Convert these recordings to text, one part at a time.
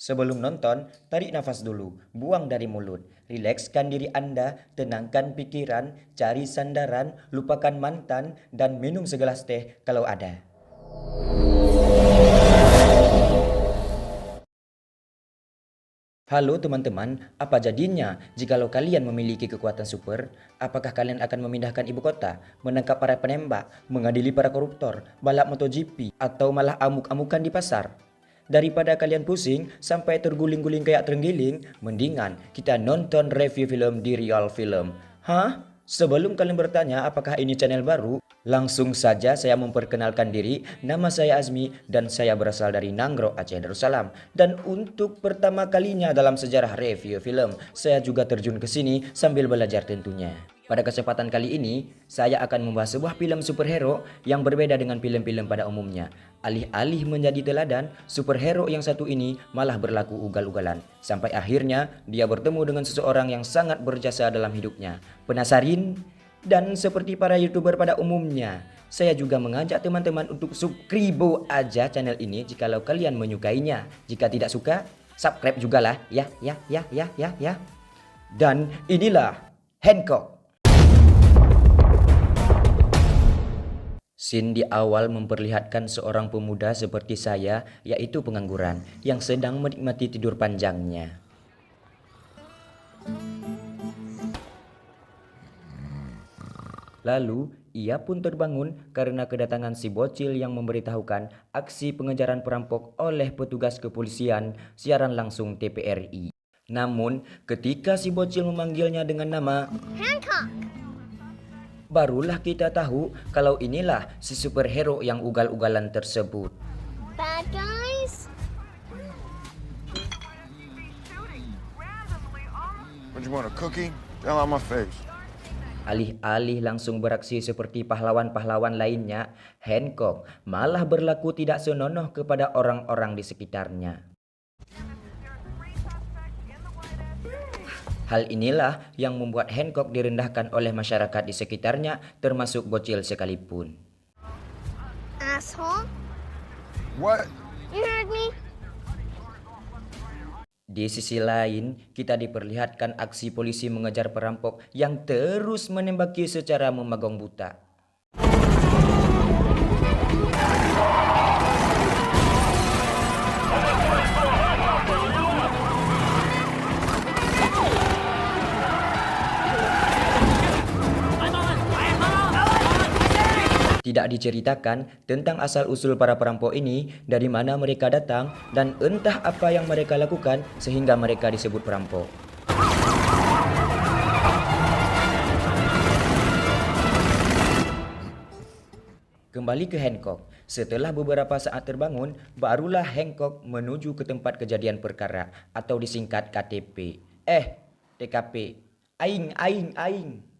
Sebelum nonton, tarik nafas dulu, buang dari mulut. Rilekskan diri Anda, tenangkan pikiran, cari sandaran, lupakan mantan, dan minum segelas teh kalau ada. Halo teman-teman, apa jadinya jikalau kalian memiliki kekuatan super? Apakah kalian akan memindahkan ibu kota, menangkap para penembak, mengadili para koruptor, balap MotoGP, atau malah amuk-amukan di pasar? Daripada kalian pusing sampai terguling-guling kayak terenggiling, mendingan kita nonton review film di Real Film. Hah? Sebelum kalian bertanya apakah ini channel baru, langsung saja saya memperkenalkan diri. Nama saya Azmi dan saya berasal dari Nanggro, Aceh Darussalam. Dan untuk pertama kalinya dalam sejarah review film, saya juga terjun ke sini sambil belajar tentunya. Pada kesempatan kali ini, saya akan membahas sebuah film superhero yang berbeda dengan film-film pada umumnya. Alih-alih menjadi teladan, superhero yang satu ini malah berlaku ugal-ugalan. Sampai akhirnya dia bertemu dengan seseorang yang sangat berjasa dalam hidupnya. Penasarin? Dan seperti para YouTuber pada umumnya, saya juga mengajak teman-teman untuk subscribe aja channel ini jikalau kalian menyukainya. Jika tidak suka, subscribe juga lah ya. Dan inilah Hancock. Scene di awal memperlihatkan seorang pemuda seperti saya, yaitu pengangguran, yang sedang menikmati tidur panjangnya. Lalu, ia pun terbangun karena kedatangan si bocil yang memberitahukan aksi pengejaran perampok oleh petugas kepolisian siaran langsung TVRI. Namun, ketika si bocil memanggilnya dengan nama Hancock, barulah kita tahu kalau inilah si superhero yang ugal-ugalan tersebut. Bad guys? What you want, a cookie? Tell on my face. Alih-alih langsung beraksi seperti pahlawan-pahlawan lainnya, Hancock malah berlaku tidak senonoh kepada orang-orang di sekitarnya. Hal inilah yang membuat Hancock direndahkan oleh masyarakat di sekitarnya, termasuk bocil sekalipun. Asshole? What? You heard me? Di sisi lain, kita diperlihatkan aksi polisi mengejar perampok yang terus menembaki secara memagong buta. Tidak diceritakan tentang asal-usul para perampok ini, dari mana mereka datang, dan entah apa yang mereka lakukan sehingga mereka disebut perampok. Kembali ke Hancock. Setelah beberapa saat terbangun, barulah Hancock menuju ke tempat kejadian perkara atau disingkat KTP. TKP. Aing.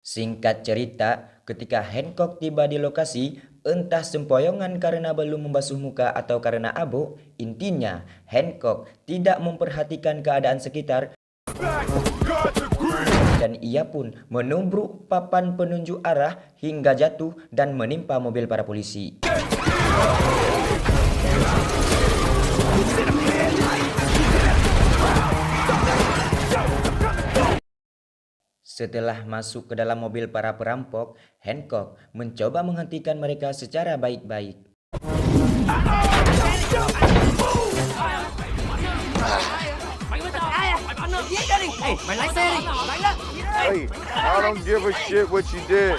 Singkat cerita, ketika Hancock tiba di lokasi, entah sempoyongan karena belum membasuh muka atau karena abu, intinya Hancock tidak memperhatikan keadaan sekitar dan ia pun menubruk papan penunjuk arah hingga jatuh dan menimpa mobil para polisi. Setelah masuk ke dalam mobil para perampok, Hancock mencoba menghentikan mereka secara baik-baik. Hey, I don't give a shit what you did.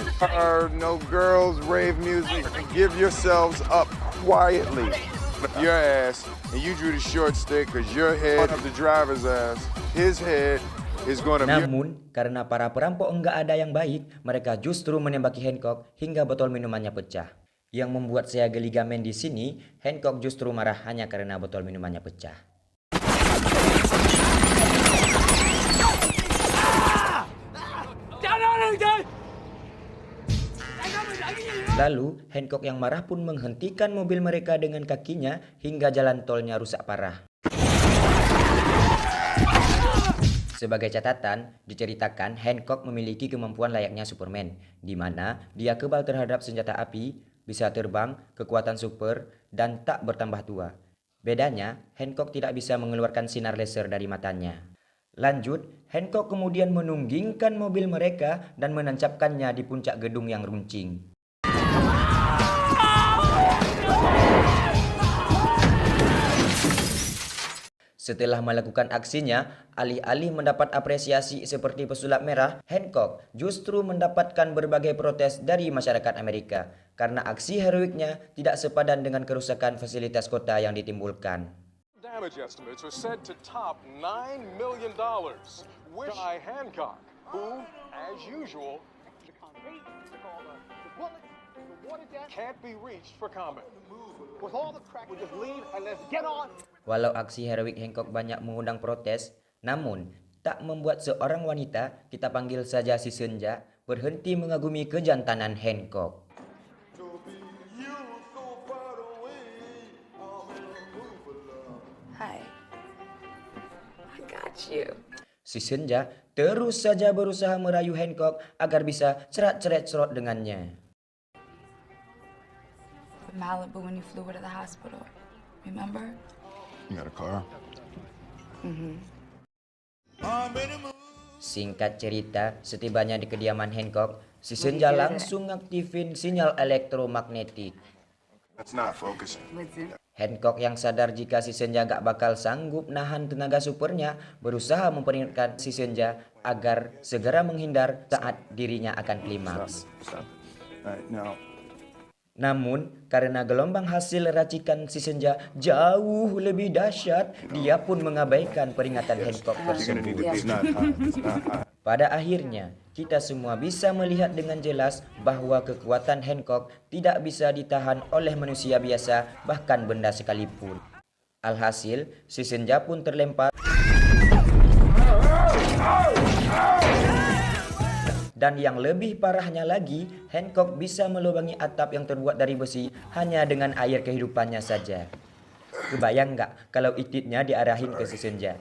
No girls, rave music. Give yourselves up quietly. Your ass, and you drew the short stick because your head of the driver's ass, his head. Namun, karena para perampok enggak ada yang baik, mereka justru menembaki Hancock hingga botol minumannya pecah. Yang membuat saya geli gamen di sini, Hancock justru marah hanya karena botol minumannya pecah. Lalu, Hancock yang marah pun menghentikan mobil mereka dengan kakinya hingga jalan tolnya rusak parah. Sebagai catatan, diceritakan Hancock memiliki kemampuan layaknya Superman, di mana dia kebal terhadap senjata api, bisa terbang, kekuatan super, dan tak bertambah tua. Bedanya, Hancock tidak bisa mengeluarkan sinar laser dari matanya. Lanjut, Hancock kemudian menunggingkan mobil mereka dan menancapkannya di puncak gedung yang runcing. Setelah melakukan aksinya, alih-alih mendapat apresiasi seperti pesulap merah, Hancock justru mendapatkan berbagai protes dari masyarakat Amerika karena aksi heroiknya tidak sepadan dengan kerusakan fasilitas kota yang ditimbulkan. Damage estimates are said to top $9 million. Which Guy Hancock, who, as usual, can't be reached for comment. With all the crack, we just leave and let's get on. Walau aksi heroik Hancock banyak mengundang protes, namun tak membuat seorang wanita, kita panggil saja si Senja, berhenti mengagumi kejantanan Hancock. Hi. I got you. Si Senja terus saja berusaha merayu Hancock agar bisa cerat-ceret-cerot dengannya. With Malibu when you flew her to the hospital. Remember? You got a car? Singkat cerita, setibanya di kediaman Hancock, si Senja langsung aktifin sinyal elektromagnetik. That's not focusing. Hancock yang sadar jika si Senja gak bakal sanggup nahan tenaga supernya, berusaha memperingatkan si Senja agar segera menghindar saat dirinya akan klimaks. Stop. All right, now. Namun, karena gelombang hasil racikan si Senja jauh lebih dahsyat, dia pun mengabaikan peringatan Hancock You're gonna need tersebut. to. It's not hot. It's not hot. Pada akhirnya, kita semua bisa melihat dengan jelas bahwa kekuatan Hancock tidak bisa ditahan oleh manusia biasa, bahkan benda sekalipun. Alhasil, si Senja pun terlempar. Dan yang lebih parahnya lagi, Hancock bisa melubangi atap yang terbuat dari besi hanya dengan air kehidupannya saja. Kebayang nggak kalau ititnya diarahin ke si Senja?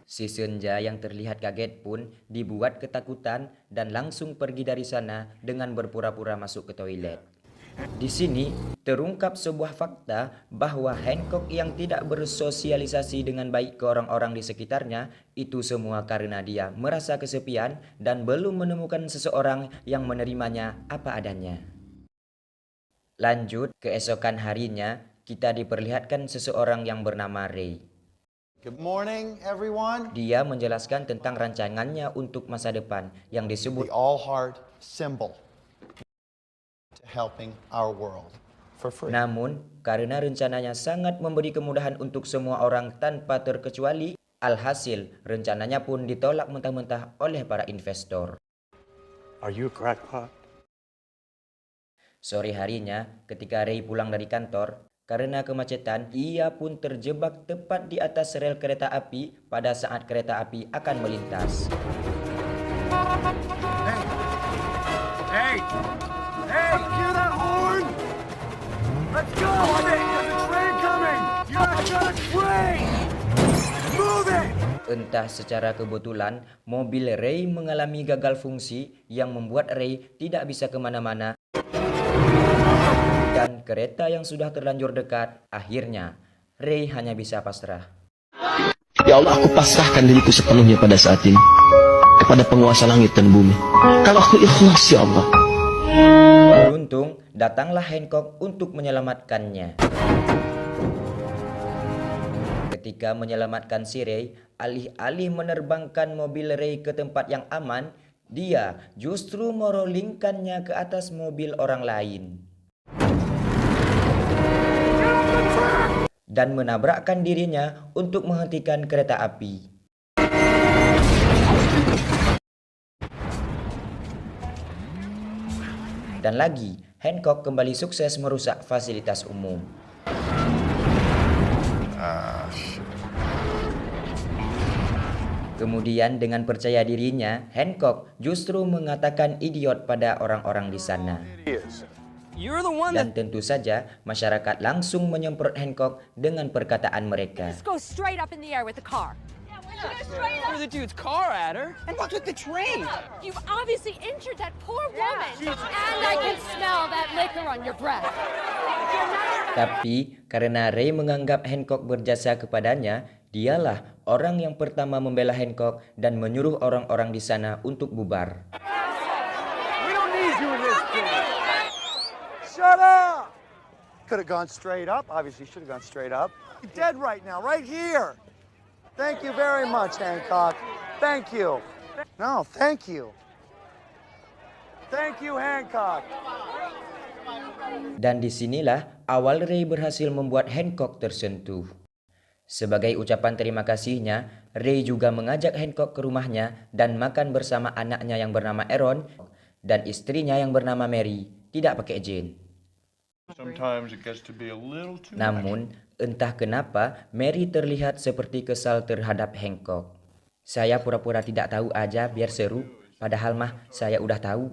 Si Senja yang terlihat kaget pun dibuat ketakutan dan langsung pergi dari sana dengan berpura-pura masuk ke toilet. Di sini terungkap sebuah fakta bahwa Hancock yang tidak bersosialisasi dengan baik ke orang-orang di sekitarnya itu semua karena dia merasa kesepian dan belum menemukan seseorang yang menerimanya apa adanya. Lanjut, keesokan harinya kita diperlihatkan seseorang yang bernama Ray. Good morning, everyone. Dia menjelaskan tentang rancangannya untuk masa depan yang The disebut All Heart symbol to helping our world for free. Namun, karena rencananya sangat memberi kemudahan untuk semua orang tanpa terkecuali, alhasil rencananya pun ditolak mentah-mentah oleh para investor. Are you a crackpot? Sore harinya, ketika Ray pulang dari kantor, karena kemacetan, ia pun terjebak tepat di atas rel kereta api pada saat kereta api akan melintas. Hey! Hey! Hear that horn? Let's go! There's a train coming! You guys got a train! Move it! Entah secara kebetulan, mobil Ray mengalami gagal fungsi yang membuat Ray tidak bisa kemana-mana. Dan kereta yang sudah terlanjur dekat, akhirnya Ray hanya bisa pasrah. Ya Allah, aku pasrahkan diriku sepenuhnya pada saat ini kepada penguasa langit dan bumi. Kalau aku ikhlas, ya Allah. Beruntung, datanglah Hancock untuk menyelamatkannya. Ketika menyelamatkan si Ray, alih-alih menerbangkan mobil Ray ke tempat yang aman, dia justru merolingkannya ke atas mobil orang lain dan menabrakkan dirinya untuk menghentikan kereta api. Dan lagi, Hancock kembali sukses merusak fasilitas umum. Shit. Kemudian dengan percaya dirinya, Hancock justru mengatakan idiot pada orang-orang di sana. You're the one Dan tentu saja masyarakat langsung menyemprot Hancock dengan perkataan mereka. Go straight up in the air with the car. threw the dude's car at her. And what's with the train? You've obviously injured that poor woman. And I can smell that liquor on your breath. Tapi karena Ray menganggap Hancock berjasa kepadanya, dialah orang yang pertama membela Hancock dan menyuruh orang-orang di sana untuk bubar. We don't need you in this game. Shut up! Could have gone straight up. Obviously, should have gone straight up. You're dead right now, right here. Thank you very much, Hancock. Thank you. No, thank you. Thank you, Hancock. Dan disinilah awal Ray berhasil membuat Hancock tersentuh. Sebagai ucapan terima kasihnya, Ray juga mengajak Hancock ke rumahnya dan makan bersama anaknya yang bernama Aaron dan istrinya yang bernama Mary, tidak pakai Jane. Namun, entah kenapa Mary terlihat seperti kesal terhadap Hancock. Saya pura-pura tidak tahu aja biar seru, padahal mah saya udah tahu.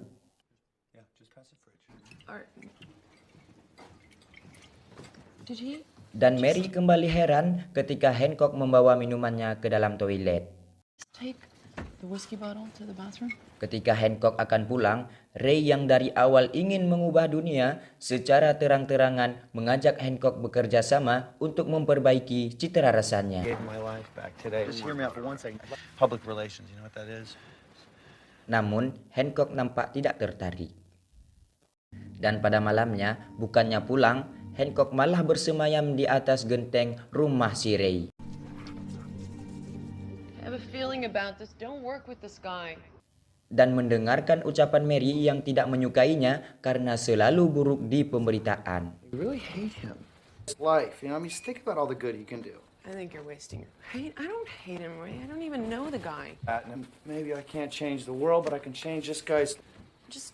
Dan Mary kembali heran ketika Hancock membawa minumannya ke dalam toilet. Ketika Hancock akan pulang, Ray yang dari awal ingin mengubah dunia secara terang-terangan mengajak Hancock bekerja sama untuk memperbaiki citra rasanya. Namun, Hancock nampak tidak tertarik. Dan pada malamnya, bukannya pulang, Hancock malah bersemayam di atas genteng rumah si Ray. Dan mendengarkan ucapan Mary yang tidak menyukainya karena selalu buruk di pemberitaan. I think you're wasting your hate. I don't hate him, Ray. I don't even know the guy. Maybe I can't change the world, but I can change this guy's... Just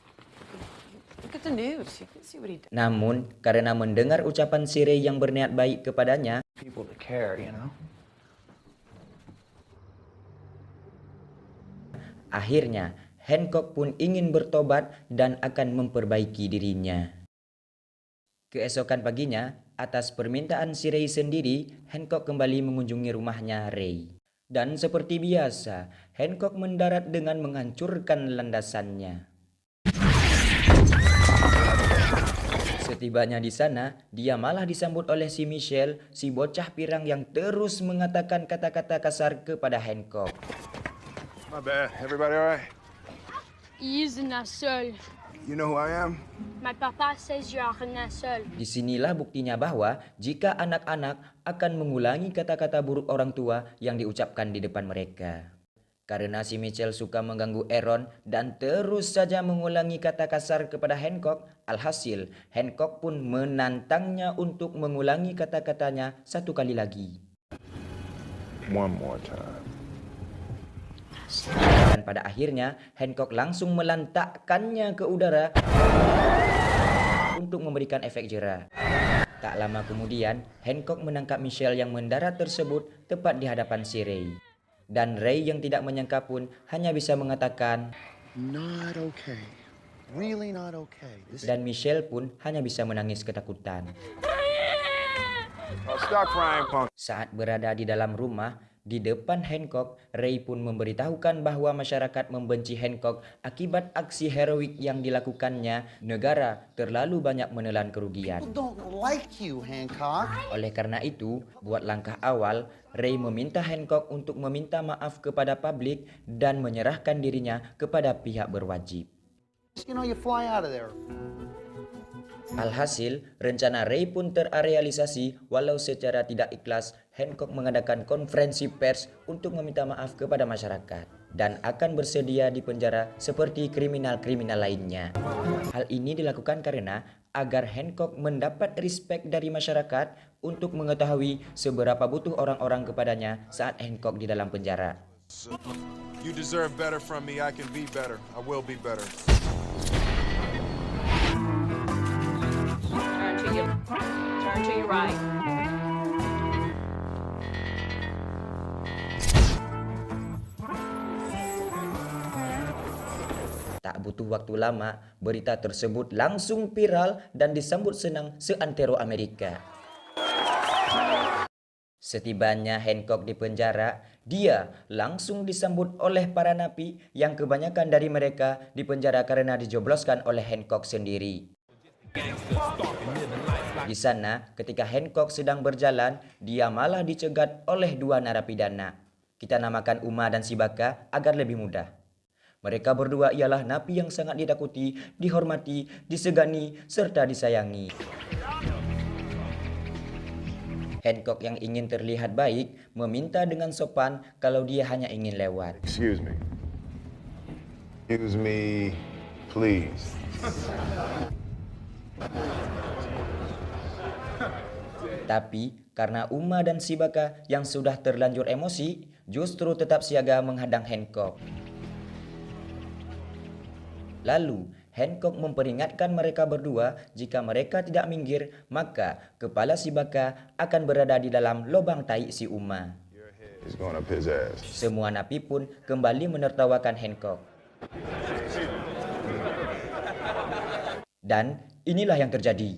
look at the news. You can see what he did. Namun, karena mendengar ucapan si Ray yang berniat baik kepadanya, People that care, you know? akhirnya Hancock pun ingin bertobat dan akan memperbaiki dirinya. Keesokan paginya, atas permintaan si Ray sendiri, Hancock kembali mengunjungi rumahnya Ray. Dan seperti biasa, Hancock mendarat dengan menghancurkan landasannya. Setibanya di sana, dia malah disambut oleh si Michelle, si bocah pirang yang terus mengatakan kata-kata kasar kepada Hancock. My bad. Everybody all right? He is not seul. You know who I am? My papa says you are not seul. Disinilah buktinya bahwa jika anak-anak akan mengulangi kata-kata buruk orang tua yang diucapkan di depan mereka. Karena si Michelle suka mengganggu Aaron dan terus saja mengulangi kata kasar kepada Hancock, alhasil Hancock pun menantangnya untuk mengulangi kata-katanya satu kali lagi. One more time. Dan pada akhirnya Hancock langsung melantakkannya ke udara untuk memberikan efek jera. Tak lama kemudian Hancock menangkap Michelle yang mendarat tersebut tepat di hadapan si Ray. Dan Ray yang tidak menyangka pun hanya bisa mengatakan Not okay. Really not okay. dan Michelle pun hanya bisa menangis ketakutan. Stop crying, punk. Saat berada di dalam rumah, di depan Hancock, Ray pun memberitahukan bahwa masyarakat membenci Hancock akibat aksi heroik yang dilakukannya. Negara terlalu banyak menelan kerugian. People don't like you, Hancock. Oleh karena itu, buat langkah awal, Ray meminta Hancock untuk meminta maaf kepada publik dan menyerahkan dirinya kepada pihak berwajib. You know, you fly out of there. Alhasil, rencana Ray pun terrealisasi walau secara tidak ikhlas. Hancock mengadakan konferensi pers untuk meminta maaf kepada masyarakat dan akan bersedia di penjara seperti kriminal-kriminal lainnya. Hal ini dilakukan karena agar Hancock mendapat respek dari masyarakat untuk mengetahui seberapa butuh orang-orang kepadanya saat Hancock di dalam penjara. You deserve better from me. I can be better. I will be better. Turn to your right. butuh waktu lama, berita tersebut langsung viral dan disambut senang seantero Amerika. Setibanya Hancock di penjara, dia langsung disambut oleh para napi yang kebanyakan dari mereka dipenjara karena dijobloskan oleh Hancock sendiri. Di sana, ketika Hancock sedang berjalan, dia malah dicegat oleh 2 narapidana. Kita namakan Uma dan Sibaka agar lebih mudah. Mereka berdua ialah napi yang sangat ditakuti, dihormati, disegani, serta disayangi. Hancock yang ingin terlihat baik meminta dengan sopan kalau dia hanya ingin lewat. Excuse me. Excuse me, please. Tapi karena Uma dan Sibaka yang sudah terlanjur emosi, justru tetap siaga menghadang Hancock. Lalu, Hancock memperingatkan mereka berdua jika mereka tidak minggir, maka kepala Sibaka akan berada di dalam lubang tai si Uma. Semua napi pun kembali menertawakan Hancock. Dan inilah yang terjadi.